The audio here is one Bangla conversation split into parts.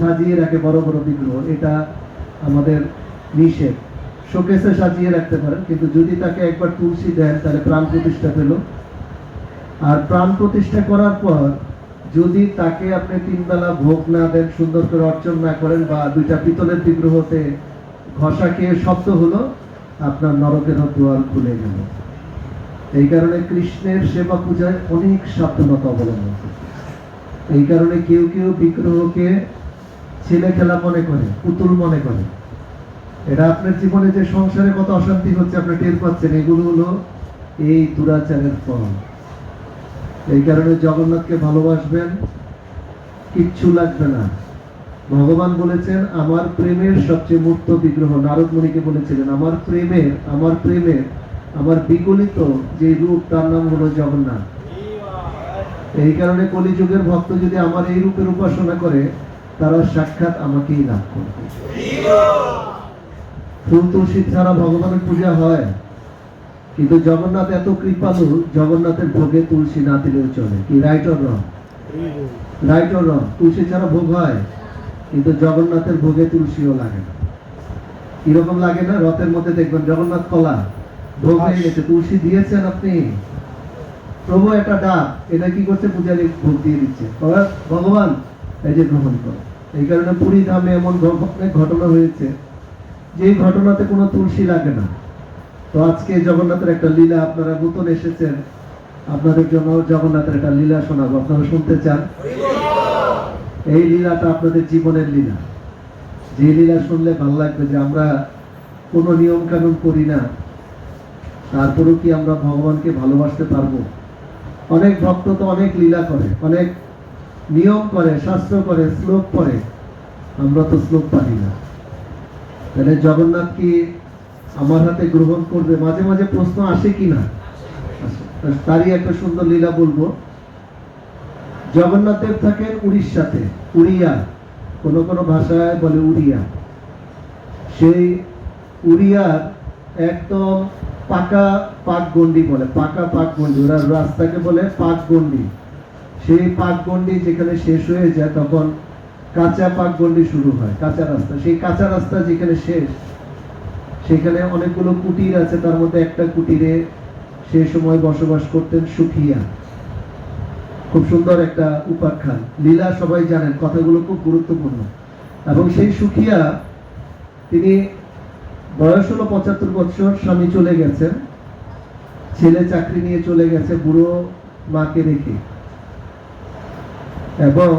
সাজিয়ে রাখে বড় বড় বিগ্রহ, এটা আমাদের নিষেধ। শোকেসে সাজিয়ে রাখতে পারেন, কিন্তু যদি তাকে একবার তুলসী দেন তাহলে প্রাণ প্রতিষ্ঠা পেল। আর প্রাণ প্রতিষ্ঠা করার পর যদি তাকে আপনি 3 বেলা ভোগ না দেন, সুন্দর করে অর্চন না করেন, বা 2টা পিতলের বিগ্রহতে ঘষা খেয়ে শব্দ হলো, আপনার নরকের দুয়ার খুলে গেল। এই কারণে কৃষ্ণের সেবা পূজায় অনেক সাবধানতা অবলম্বন করতে। এই কারণে কেউ কেউ বিগ্রহকে ছেলে খেলা মনে করে, পুতুল মনে করে। এটা আপনার জীবনে যে সংসারে কত অশান্তি হচ্ছে আপনি টের পাচ্ছেন, এগুলো হলো এই দুরাচারের ফল। এই কারণে জগন্নাথকে ভালোবাসবেন, কিচ্ছু লাগবে না। ভগবান বলেছেন আমার প্রেমের সবচেয়ে মূর্ত বিগ্রহ, নারদ মুনিকে বলেছিলেন আমার প্রেমের আমার বিগলিত যে রূপ তার নাম হলো জগন্নাথ। এই কারণে কলিযুগের ভক্ত যদি আমার এই রূপের উপাসনা করে তারা সাক্ষাৎ আমাকেই লাভ করবে। ফুল তুলসী ছাড়া ভগবানের পূজা হয়, কিন্তু জগন্নাথ এত কৃপালু, জগন্নাথের ভোগে তুলসী না দিলেও চলে। কি right or wrong? Right or wrong? তুলসী ছাড়া ভোগ হয়, কিন্তু জগন্নাথের ভোগে তুলসীও লাগে না। কিরকম লাগে না? রথের মধ্যে দেখবেন জগন্নাথ কলা ভোগ হয়ে গেছে, তুলসী দিয়েছেন আপনি, প্রভু একটা ডাক, এটা কি করছে? পূজারী ভোগ দিয়ে দিচ্ছে, ভগবান এই যে গ্রহণ করো। এই কারণে পুরী ধামে এমন অনেক ঘটনা হয়েছে যে ঘটনাতে কোনো তুলসী লাগে না। তো আজকে জগন্নাথের একটা লীলা, আপনারা নতুন এসেছেন, আপনাদের জন্য জগন্নাথের একটা লীলা শোনাবো, আপনারা শুনতে চান? এই লীলাটা আপনাদের জীবনের লীলা, যে লীলা শুনলে ভালো লাগবে যে আমরা কোনো নিয়ম কানুন করি না, তারপরেও কি আমরা ভগবানকে ভালোবাসতে পারবো? অনেক ভক্ত তো অনেক লীলা করে, অনেক নিয়ম করে, শাস্ত্র করে, শ্লোক পড়ে, আমরা তো শ্লোক পারি না। তাহলে জগন্নাথ কি আমার হাতে গ্রহণ করবে? মাঝে মাঝে প্রশ্ন আসে কি না? তারই একটা সুন্দর লীলা বলবো। জগন্নাথের থাকেন উড়িষ্যাতে, উড়িয়া, কোন কোন ভাষায় বলে উড়িয়া। সেই উড়িয়ার একদম পাকা পাকগন্ডি বলে, পাকা পাকগন্ডি, ওরা রাস্তাকে বলে পাকগন্ডি। সেই পাকগন্ডি যেখানে শেষ হয়ে যায় তখন কাঁচা পাকগন্ডি শুরু হয়, কাঁচা রাস্তা। সেই কাঁচা রাস্তা যেখানে শেষ, সেখানে অনেকগুলো কুটির আছে, তার মধ্যে একটা কুটিরে সেই সময় বসবাস করতেন সুখিয়া। খুব সুন্দর একটা উপাখ্যান, লীলা সবাই জানেন, কথাগুলো খুব গুরুত্বপূর্ণ। এবং সেই সুখিয়া, তিনি বয়স হলো 75 বছর, স্বামী চলে গেছেন, ছেলে চাকরি নিয়ে চলে গেছে বুড়ো মাকে রেখে, এবং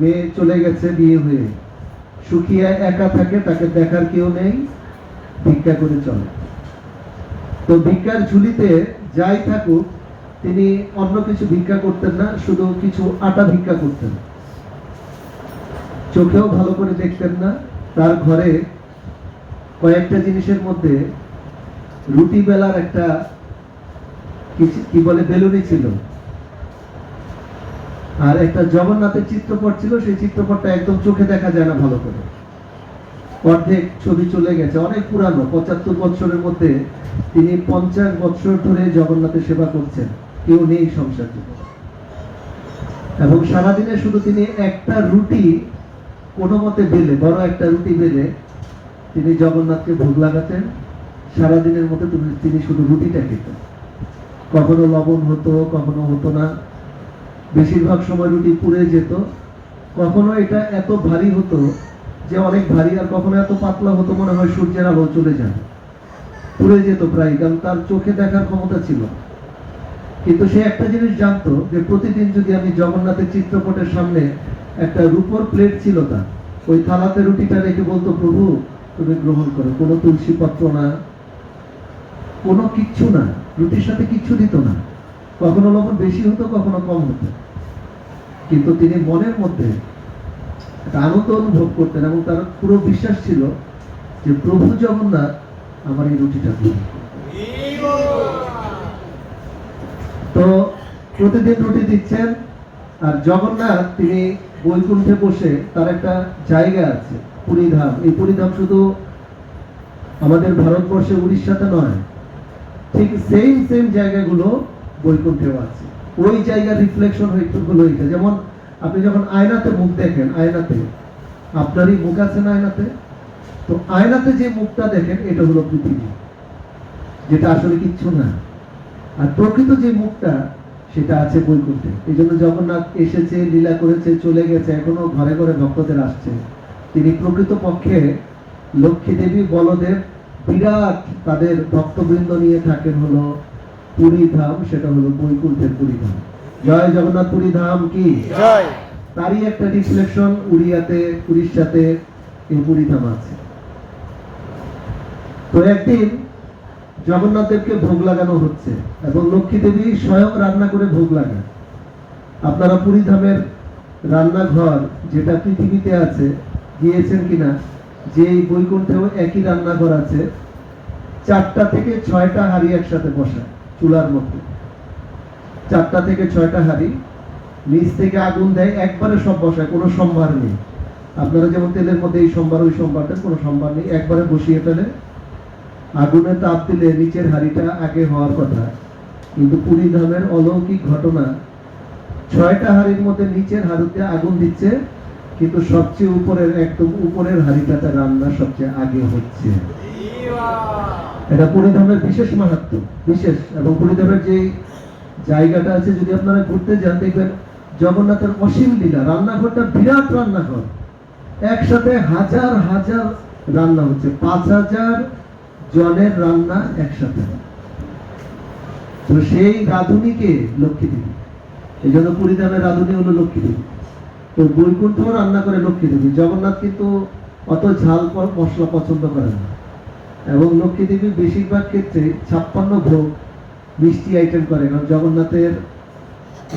মেয়ে চলে গেছে বিয়ে হয়ে। সুখিয়া একা থাকে, তাকে দেখার কেউ নেই, ভিক্ষা করে চলে। তো ভিক্ষার ঝুলিতে যাই থাকুক, তিনি অন্য কিছু ভিক্ষা করতেন না, শুধু কিছু আটা ভিক্ষা করতেন। চোখেও ভালো করে দেখতেন না। তার ঘরে কয়েকটা জিনিসের মধ্যে রুটি বেলার একটা কি বলে বেলুনি ছিল, আর একটা জগন্নাথের চিত্রপট ছিল। সেই চিত্রপটটা একদম চোখে দেখা যায় না ভালো করে, অর্ধেক ছবি চলে গেছে, অনেক পুরানো। 75 বছরের মধ্যে তিনি 50 বছর ধরে জগন্নাথের সেবা করছেন, কেউ নেই সংসারে। এবং সারাদিনে শুধু তিনি একটা রুটি কোনো মতে বেলে, বড় একটা রুটি বেলে তিনি জগন্নাথকে ভোগ লাগাতেন। সারাদিনের মতো তিনি শুধু রুটিটা খেতেন। কখনো লবণ হতো, কখনো হতো না, বেশিরভাগ সময় রুটি পুড়ে যেত। কখনো এটা এত ভারী হতো যে অনেক ভারী, আর কখনো এত পাতলা হতো মনে হয় সূর্যের আলো চলে যাবে, পুড়ে যেত প্রায়, কারণ তার চোখে দেখার ক্ষমতা ছিল। কিন্তু সে একটা জিনিস জানতো যে প্রতিদিন যদি আমি জগন্নাথের চিত্রপটের সামনে একটা রূপোর প্লেট ছিল তার, ওই থালাতে রুটিটা রেখে বলতো প্রভু তুমি গ্রহণ করো, কোনো তুলসী পত্র না, কোনো কিচ্ছু না, রুটির সাথে কিচ্ছু দিত না। কখনো লবণ বেশি হতো, কখনো কম হতো, কিন্তু তিনি মনের মধ্যে একটা আনন্দ অনুভব করতেন, এবং তার পুরো বিশ্বাস ছিল যে প্রভু জগন্নাথ আমার এই রুটিটা গ্রহণ করবে। তো প্রতিদিন রুটি দিচ্ছেন। আর জগন্নাথ তিনি বৈকুণ্ঠে বসে, তার একটা জায়গা আছে পুরীধাম। এই পুরীধাম শুধু আমাদের ভারতবর্ষে উড়িষ্যাতে নয়, ঠিক সেম জায়গাগুলো বৈকুণ্ঠেও আছে। ওই জায়গার রিফ্লেকশন হলো এটা। যেমন আপনি যখন আয়নাতে মুখ দেখেন, আয়নাতে আপনারই মুখ আছে না আয়নাতে? তো আয়নাতে যে মুখটা দেখেন এটা হলো পৃথিবী, যেটা আসলে কিচ্ছু না। আর প্রকৃত যে মুখটা সেটা আছে বৈকুণ্ঠে। এই জন্য জগন্নাথ এসেছে, লীলা করেছে, চলে গেছে, এখনো ঘরে ঘরে ভক্তদের আসছে। তিনি প্রকৃত পক্ষে লক্ষ্মী দেবী, বলদেব, বিরাট তাদের ভক্তবৃন্দ নিয়ে থাকেন হলো পুরী ধাম, সেটা হলো বৈকুণ্ঠের পুরী ধাম। জয় জগন্নাথ, পুরী ধাম কি জয়। তারই একটা রিফ্লেকশন উড়িয়াতে, উড়িষ্যাতে এই পুরী ধাম আছে। তো একদিন জগন্নাথ দেবকে ভোগ লাগানো হচ্ছে এবং লক্ষ্মী দেবী স্বয়ং রান্না করে ভোগ লাগান। আপনারা পুরী ধামের রান্নাঘর যেটা পৃথিবীতে আছে গিয়েছেন কিনা? যে বৈকুণ্ঠেও একই রান্নাঘর আছে, 4টা থেকে 6টা হাঁড়ি একসাথে বসা চুলার মধ্যে, 4টা থেকে 6টা হাঁড়ি, নিচ থেকে আগুন দেয়, একবারে সব বসায়, কোনো সম্ভার নেই। আপনারা যেমন তেলের মধ্যে এই সম্ভার ওই সম্ভারটা, কোনো সম্ভার নেই, একবারে বসিয়ে ফেলে। আগুনে তাপ দিলে নিচের হাঁড়িটা আগে হওয়ার কথা, কিন্তু পুরী ধামের অলৌকিক ঘটনা, 6টা হাঁড়ির মধ্যে নিচের হাঁড়িতে আগুন দিচ্ছে, কিন্তু সবচেয়ে উপরের, একদম উপরের হাঁড়িটাতে রান্না সবচেয়ে আগে হচ্ছে। এটা পুরী ধামের বিশেষ মাহাত্ম্য, বিশেষ। এবং পুরী ধামের যে জায়গাটা আছে, যদি আপনারা ঘুরতে যান দেখবেন জগন্নাথের অসীম লীলা। রান্নাঘরটা বিরাট রান্নাঘর, একসাথে হাজার হাজার রান্না হচ্ছে, 5000 জনের রান্না একসাথে। তো সেই রাঁধুনিকে লক্ষ্মী দেবী, এই জন্য পুরী ধামের রাঁধুনি হলো লক্ষ্মী দেবী। তো বৈকুণ্ঠ রান্না করে লক্ষ্মী দেবী। জগন্নাথ কিন্তু অত ঝাল মশলা পছন্দ করেন না, এবং লক্ষ্মী দেবী বেশিরভাগ ক্ষেত্রে 56 ভোগ মিষ্টি আইটেম করে, কারণ জগন্নাথের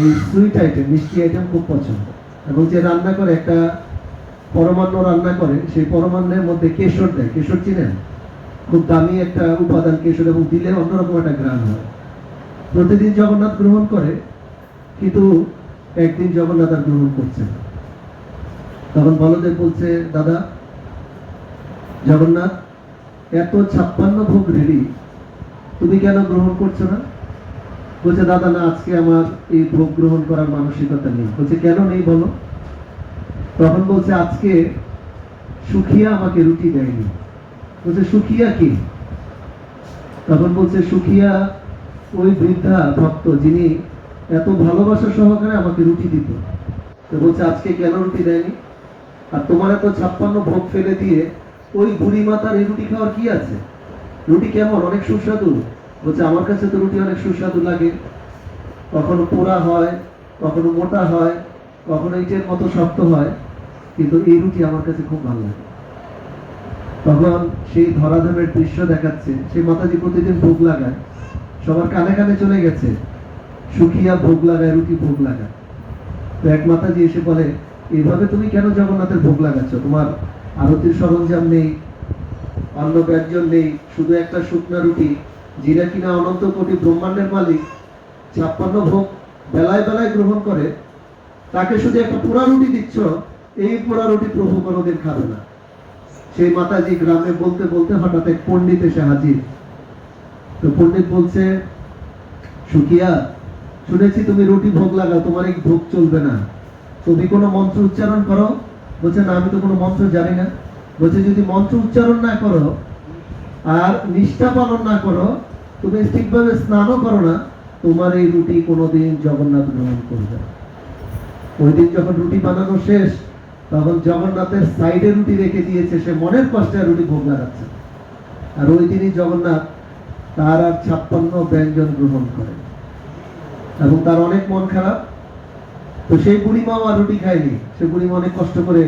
এই সুইট আইটেম, মিষ্টি আইটেম খুব পছন্দ। এবং যে রান্না করে, একটা পরমান্ন রান্না করে, সেই পরমান্নের মধ্যে কেশর দেয়। কেশর চিনেন? খুব দামি একটা উপাদান কেশর, এবং দিলে অন্যরকম একটা ঘ্রাণ হয়। প্রতিদিন জগন্নাথ গ্রহণ করে, কিন্তু একদিন জগন্নাথ আর গ্রহণ করছে না। তখন বলদেব বলছে, দাদা জগন্নাথ, এত 56 ভোগ রেডি, তুমি কেন গ্রহণ করছো না? বলছে, দাদা না, আজকে আমার এই ভোগ গ্রহণ করার মানসিকতা নেই। বলছে, কেন নেই বলো? তখন বলছে, আজকে সুখিয়া আমাকে রুটি দেয়নি। বলছে, সুখিয়া কি? তখন বলছে, সুখিয়া ওই বৃদ্ধা ভক্ত যিনি এত ভালোবাসা সহকারে আমাকে রুটি দিত। তো বলছে, আজকে কেন রুটি দেয়নি? আর তোমার এত 56 ভোগ ফেলে দিয়ে ওই বুড়ি মাতার এই রুটি খাওয়ার কি আছে? রুটি কেমন? অনেক সুস্বাদু। বলছে, আমার কাছে তো রুটি অনেক সুস্বাদু লাগে, কখনো পোড়া হয়, কখনো মোটা হয়, কখনো ইটের মতো শক্ত হয়, কিন্তু এই রুটি আমার কাছে খুব ভালো লাগে। তখন সেই ধরাধামের দৃশ্য দেখাচ্ছে, সেই মাতাজি প্রতিদিন ভোগ লাগায়, সবার কানে কানে চলে গেছে, সুখিয়া ভোগ লাগায়, রুটি ভোগ লাগায়। তো এক মাতাজি এসে বলে, এইভাবে তুমি কেন জগন্নাথের ভোগ লাগাচ্ছ? তোমার আরতির সরঞ্জাম নেই, অন্ন ব্যঞ্জন নেই, শুধু একটা শুকনা রুটি, যেটা কিনা অনন্ত কোটি ব্রহ্মাণ্ডের মালিক 56 ভোগ বেলায় বেলায় গ্রহণ করে, তাকে শুধু একটা পোড়া রুটি দিচ্ছ। এই পোড়া রুটি প্রভু কোনোদিন খাবে না। সেই মাতাজি গ্রামে বলতে বলতে হঠাৎ এক পণ্ডিত এসে হাজির। তো পণ্ডিত বলছে, সুখিয়া, শুনেছি তুমি রুটি ভোগ লাগাও, তোমার এই ভোগ চলবে না, তুমি কোনো মন্ত্র উচ্চারণ করো? বলছে, না, আমি তো কোনো মন্ত্র জানি না। বলছে, যদি মন্ত্র উচ্চারণ না করো আর নিষ্ঠা পালন না করো, তুমি ঠিকভাবে স্নানও করো না, তোমার এই রুটি কোনোদিন জগন্নাথ গ্রহণ করবে না। ওই দিন যখন রুটি বানানো শেষ, তখন জগন্নাথের সাইডে রুটি রেখে দিয়েছে, সে মনের কষ্টে রুটি ভোগ লাগাচ্ছে। আর ওই দিনই জগন্নাথ তার আর 56 ব্যঞ্জন গ্রহণ করে, এবং তার অনেক মন খারাপ। তো সেই বুড়িমাও আর রুটি খায়নি। সে বুড়িমা অনেক কষ্ট করে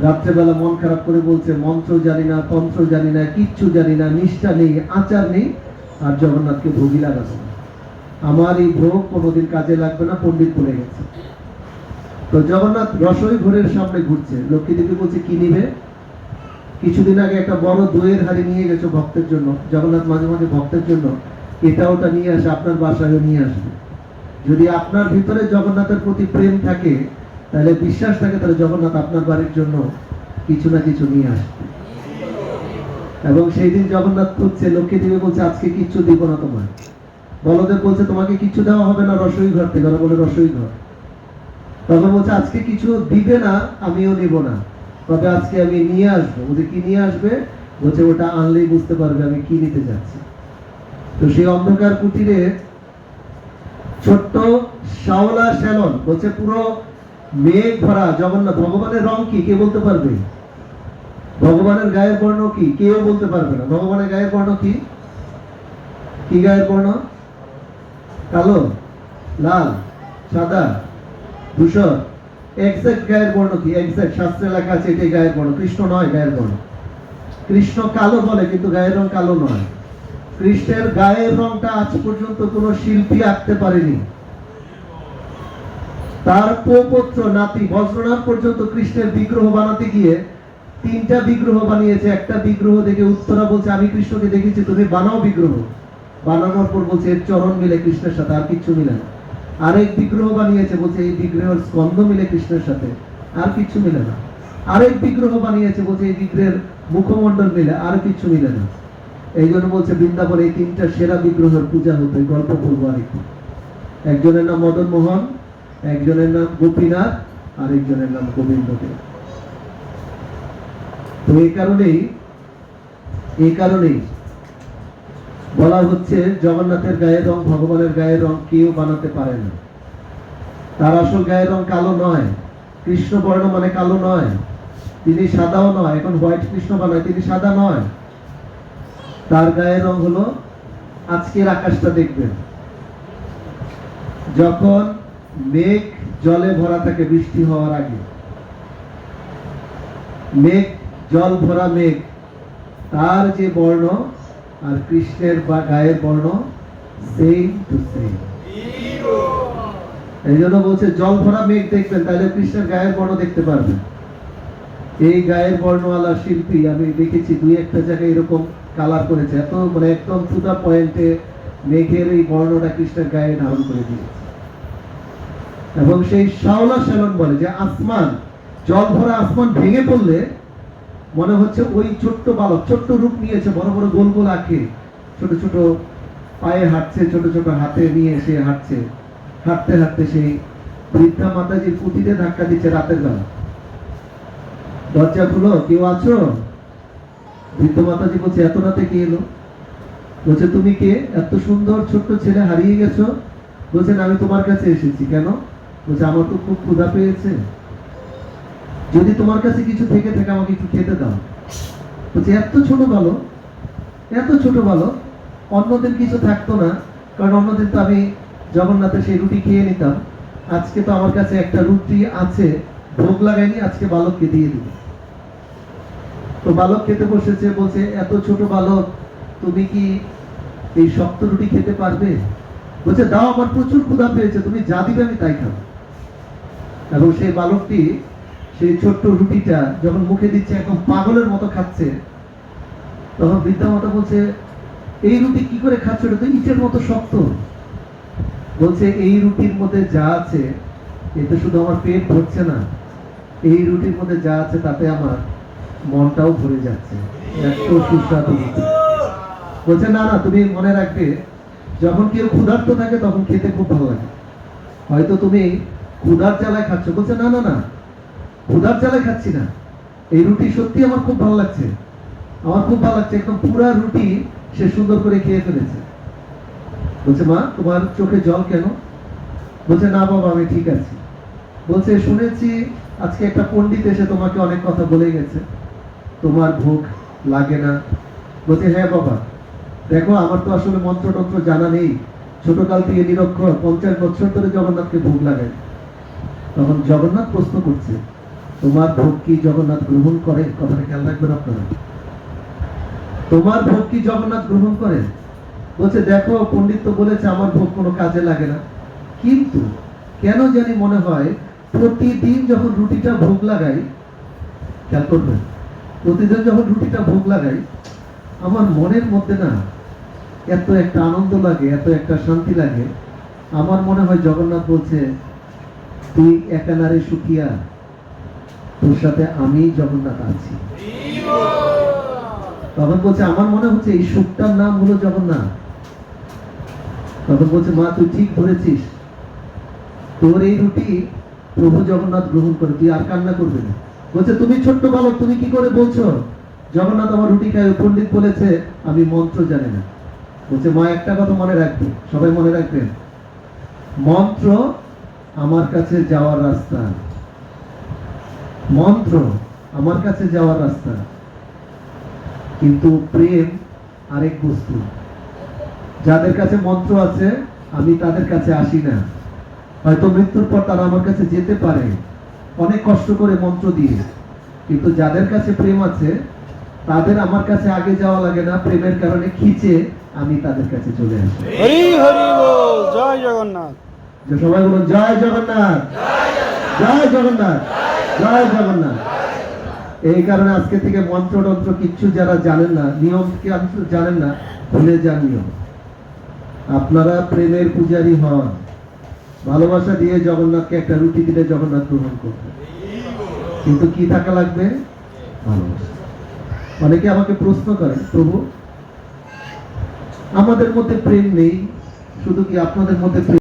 রাত্রেবেলা মন খারাপ করে বলছে, মন্ত্র জানি না, তন্ত্র জানি না, কিচ্ছু জানি না, নিষ্ঠা নেই, আচার নেই, আর জগন্নাথকে ভোগই লাগাবো না, আমার এই ভোগ কোনোদিন কাজে লাগবে না, পণ্ডিত বলে গেছে। তো জগন্নাথ রসই ঘরের সামনে ঘুরছে। লক্ষ্মী দেবী বলছে, কি নিবে? কিছুদিন আগে একটা বড় দইয়ের হাড়ি নিয়ে গেছো ভক্তের জন্য। জগন্নাথ মাঝে মাঝে ভক্তের জন্য এটা ওটা নিয়ে আসে, আপনার বাসায় নিয়ে আসবে। যদি আপনার ভিতরে জগন্নাথের প্রতি প্রেম থাকে, তাহলে বিশ্বাস থাকে, তাহলে জগন্নাথ আপনার বাড়ির জন্য কিছু না কিছু নিয়ে আসবে। এবং সেই দিন জগন্নাথ খুঁজছে, লক্ষ্মী দেবী বলছে, আজকে কিচ্ছু দিব না তোমার। বলদেব বলছে, তোমাকে কিচ্ছু দেওয়া হবে না রসই ঘর থেকে। ওরা বলে, রসই ঘর? তখন বলছে আজকে কিছু দিবে না, আমিও নিব না, তবে আজকে আমি নিয়ে আসবো। বলছে কি নিয়ে আসবে? বলছে ওটা আনলেই বুঝতে পারবে আমি কি নিতে যাচ্ছি। তো সেই অন্ধকার কুটিরে ছোট্ট শাওলা শ্যালন, বলছে পুরো মেঘ ভরা জগন্নাথ। ভগবানের রং কি কে বলতে পারবে? ভগবানের গায়ের বর্ণ কি কেউ বলতে পারবে না। ভগবানের গায়ের বর্ণ কি? কি গায়ের বর্ণ? কালো, লাল, সাদা, ধূসর। এক্সাক্ট গায়ের বর্ণ কি? এক্সাক্ট শাস্ত্রে লেখা আছে এটাই গায়ের বর্ণ। কৃষ্ণ নয় গায়ের বর্ণ। কৃষ্ণ কালো বলে কিন্তু গায়ের রং কালো নয়। কৃষ্ণের গায়ের রংটা আজ পর্যন্ত কোন শিল্পী আঁকতে পারেনি। তার পুত্র নাতি বজ্রনাথ পর্যন্ত কৃষ্ণের বিগ্রহ বানাতে গিয়ে 3টা বিগ্রহ বানিয়েছে। একটা বিগ্রহ দেখে উত্তরা বলছে আমি কৃষ্ণকে দেখেছি, তুমি বানাও বিগ্রহ। বানানোর পর বলছে এর চরণ মিলে কৃষ্ণের সাথে, আর কিছু মিলে না। আরেক বিগ্রহ বানিয়েছে, বলছে এই বিগ্রহের স্কন্ধ মিলে কৃষ্ণের সাথে, আর কিছু মিলে না। আরেক বিগ্রহ বানিয়েছে, বলছে এই বিগ্রহের মুখমণ্ডল মিলে, আর কিছু মিলে না। এই জন্য বলছে বৃন্দাবনে এই 3টা সেরা বিগ্রহের পূজা হতো। গল্প বলবো আরেকটু। একজনের নাম মদন মোহন, একজনের নাম গোপীনাথ, আর একজনের নাম গোবিন্দদেব। তো এই কারণেই বলা হচ্ছে জগন্নাথের গায়ের রং ভগবানের গায়ের রং কেউ বানাতে পারে না। তার আসল গায়ের রং কালো নয়। কৃষ্ণ বর্ণ মানে কালো নয়। তিনি সাদাও নয়। এখন হোয়াইট কৃষ্ণ বানায়, তিনি সাদা নয়। তার গায়ের রং হলো, আজকের আকাশটা দেখবেন, যখন মেঘ জলে ভরা থাকে বৃষ্টি হওয়ার আগে, মেঘ জল ভরা মেঘ, তার যে বর্ণ আর কৃষ্ণের বা গায়ের বর্ণ সেম টু সেম। এই জন্য বলছে জল ভরা মেঘ দেখবেন, তাহলে কৃষ্ণের গায়ের বর্ণ দেখতে পারবেন। এই গায়ের বর্ণওয়ালা শিল্পী আমি দেখেছি 2-1টা জায়গায় এরকম কালার করেছে, এত মানে একদম টু দা পয়েন্টে মেঘের এই বর্ণটা কৃষ্ণের গায়ে ধারণ করে দিয়েছে। এবং সেই শাওলা শ্যালন বলে যে আসমান, জল ভরা আসমান ভেঙে পড়লে মনে হচ্ছে ওই ছোট্ট বালক, ছোট্ট রূপ নিয়েছে, বড় বড় গোল গোল আঁখে, ছোট ছোট পায়ে হাঁটছে, ছোট ছোট হাতে নিয়ে সে হাঁটছে। হাঁটতে হাঁটতে সেই বৃদ্ধা মাতাজির কুটিরে ধাক্কা দিচ্ছে রাতের বেলা। দরজা খুলো, কেউ আছো? বৃদ্ধ মাতাজি বলছে এত রাতে কে এলো? বলছে তুমি কে? এত সুন্দর ছোট্ট ছেলে হারিয়ে গেছো? বলছেন আমি তোমার কাছে এসেছি। কেন? বলছে আমার তো খুব ক্ষুধা পেয়েছে, যদি তোমার কাছে কিছু থেকে থাকে আমাকে একটু খেতে দাও। বলছে এত ছোট বালক, এত ছোট বালক। অন্যদিন কিছু থাকতো না, কারণ অন্যদিন তো আমি জগন্নাথের সেই রুটি খেয়ে নিতাম। আজকে তো আমার কাছে একটা রুটি আছে, ভোগ লাগাইনি, আজকে বালককে দিয়ে দিই। তো বালক খেতে বসেছে। বলছে এত ছোট বালক, তুমি কি এই শক্ত রুটি খেতে পারবে? বলছে দাও, আমার প্রচুর ক্ষুধা পেয়েছে, তুমি যা দিবে আমি তাই খাবো। এবং সেই বালকটি সেই ছোট্ট রুটিটা যখন মুখে দিচ্ছে, একদম পাগলের মতো খাচ্ছে। তখন বৃদ্ধা মাতা বলছে এই রুটি কি করে খাচ্ছ, এটা তো ইটের মতো শক্ত। বলছে এই রুটির মধ্যে যা আছে, এতে শুধু আমার পেট ভরছে না, এই রুটির মধ্যে যা আছে তাতে আমার মনটাও ভরে যাচ্ছে, এত সুস্বাদু রুটি। বলছে না না, তুমি মনে রাখবে, যখন কেউ ক্ষুধার্ত থাকে তখন খেতে খুব ভালো লাগে। হয়তো তুমি ক্ষুধার জ্বালায় খাচ্ছ। বলছে না না না, ক্ষুধার জ্বালায় খাচ্ছি না, এই রুটি সত্যি আমার খুব ভালো লাগছে, আমার খুব ভালো লাগছে। একদম পুরা রুটি সে সুন্দর করে খেয়ে ফেলেছে। বলছে মা, তোমার চোখে জল কেন? বলছে না বাবা, আমি ঠিক আছি। বলছে শুনেছি আজকে একটা পণ্ডিত এসে তোমাকে অনেক কথা বলে গেছে, তোমার ভোগ লাগে না। বলছে হ্যাঁ বাবা, দেখো আমার তো আসলে মন্ত্রতন্ত্র জানা নেই, ছোটকাল থেকে নিরক্ষর, 50 বছর ধরে জগন্নাথকে ভোগ লাগায়। তখন জগন্নাথ প্রশ্ন করছে তোমার ভোগ কি জগন্নাথ গ্রহণ করে? কথাটা খেয়াল রাখবেন আপনারা, তোমার ভোগ কি জগন্নাথ গ্রহণ করে? বলছে দেখো পণ্ডিত তো বলেছে আমার ভোগ কোনো কাজে লাগে না, কিন্তু কেন জানি মনে হয় প্রতিদিন যখন রুটিটা ভোগ লাগাই, খেয়াল করবেন, প্রতিদিন যখন রুটিটা ভোগ লাগাই আমার মনের মধ্যে না এত একটা আনন্দ লাগে, এত একটা শান্তি লাগে। আমার মনে হয় জগন্নাথ বলছে তুই একা নারে সুখিয়া, তোর সাথে আমি জগন্নাথ আছি। তখন বলছে আমার মনে হচ্ছে এই সুখটার নাম হলো জগন্নাথ। তখন বলছে মা তুই ঠিক ধরেছিস, তোর এই রুটি প্রভু জগন্নাথ গ্রহণ করে, তুই আর কান্না করবি না। বলছে তুমি ছোট্ট বালক, তুমি কি করে বলছো জগন্নাথ আমার রুটি খায়? পণ্ডিত বলেছে আমি মন্ত্র জানি না। বলছে মা একটা কথা মনে রাখবে, সবাই মনে রাখবেন, মন্ত্র আমার কাছে যাওয়ার রাস্তা, মন্ত্র আমার কাছে যাওয়ার রাস্তা, কিন্তু প্রেম আরেক বস্তু। যাদের কাছে মন্ত্র আছে আমি তাদের কাছে আসি না, হয়তো মৃত্যুর পর তারা আমার কাছে যেতে পারে অনেক কষ্ট করে মন্ত্র দিয়ে, কিন্তু যাদের কাছে প্রেম আছে তাদের আমার কাছে আগে যাওয়া লাগে না, প্রেমের কারণে খিচে আমি তাদের কাছে চলে আসি। হরি হরি বল, জয় জগন্নাথ। যে সবাই বলুন জয় জগন্নাথ, জয় জগন্নাথ, জয় জগন্নাথ। এই কারণে আজকে থেকে মন্ত্র তন্ত্র কিচ্ছু যারা জানেন না, নিয়ম কি জানেন না, ভুলে যান নিয়ম। আপনারা প্রেমের পূজারী হন, ভালোবাসা দিয়ে জগন্নাথকে একটা রুটি দিলে জগন্নাথ গ্রহণ করবে, কিন্তু কি থাকা লাগবে? ভালোবাসা। অনেকে আমাকে প্রশ্ন করে, প্রভু আমাদের মধ্যে প্রেম নেই, শুধু কি আপনাদের মধ্যে প্রেম